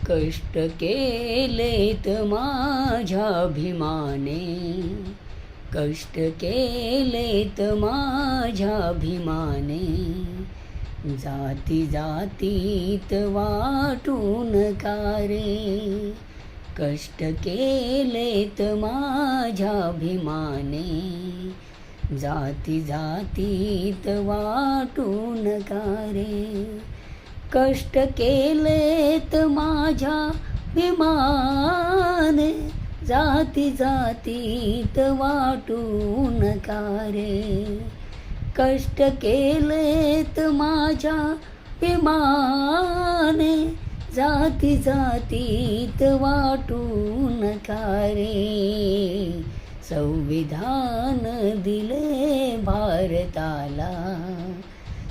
कष्ट केलेत माझ्याभिमाने, कष्ट केलेत माझ्याभिमाने, जाती जातीत वाटून का रे. कष्ट केलेत माझ्याभिमाने, जाती जातीत वाटून का रे. कष्ट केलेत माझ्याभिमाने, जाती जातीत वाटून का रे. कष्ट केलेत माझ्याभिमाने, जाती जातीत वाटून का रे. संविधान दिले भारताला,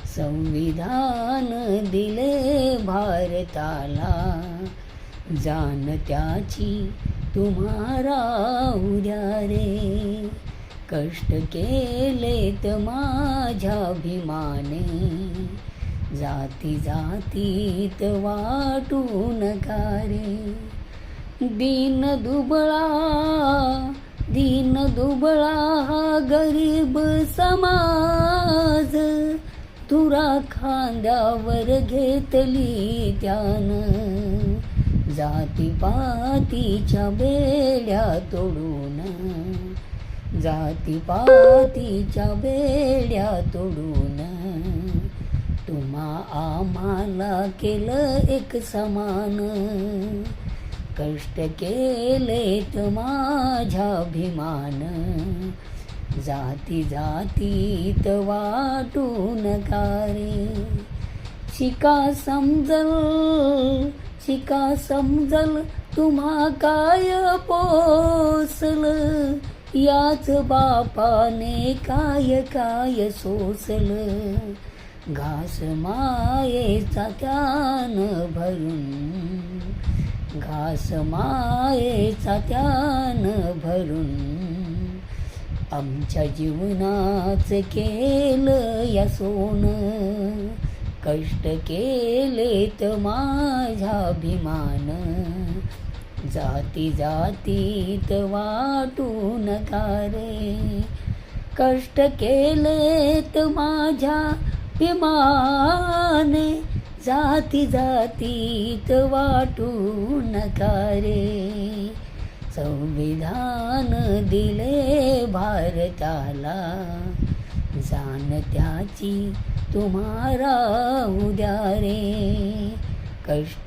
संविधान दिले भारताला, जाण त्याची तुम्हारा उद्या रे. कष्ट केलेत माझ्याभिमाने, जाती जातीत वाटून का रे. दीन दुबळा हा गरीब समाज, तुरा खांद्यावर घेतली त्यानं. जातीपातीच्या बेड्या तोडून, जातीपातीच्या बेड्या तोडून, तुम्हा आम्हाला केलं एक समान. कष्ट केलेत माझ्याभिमान, जाती जातीत वाटून का रे. शिका समजल तुम्हा काय पोसल, याच बापाने काय सोसल. घास मायेचा त्यानं भरून, घास मायेचा त्यानं भरून, आमच्या जीवनाच केलं या सोनं. कष्ट केलेत माझ्याभिमान, जाती जातीत वाटून का रे. कष्ट केलेत माझ्याभिमाने, जाती जातीत वाटून का रे. संविधान दिले भारताला, जाण त्याची तुम्हारा उद्या रे. कष्ट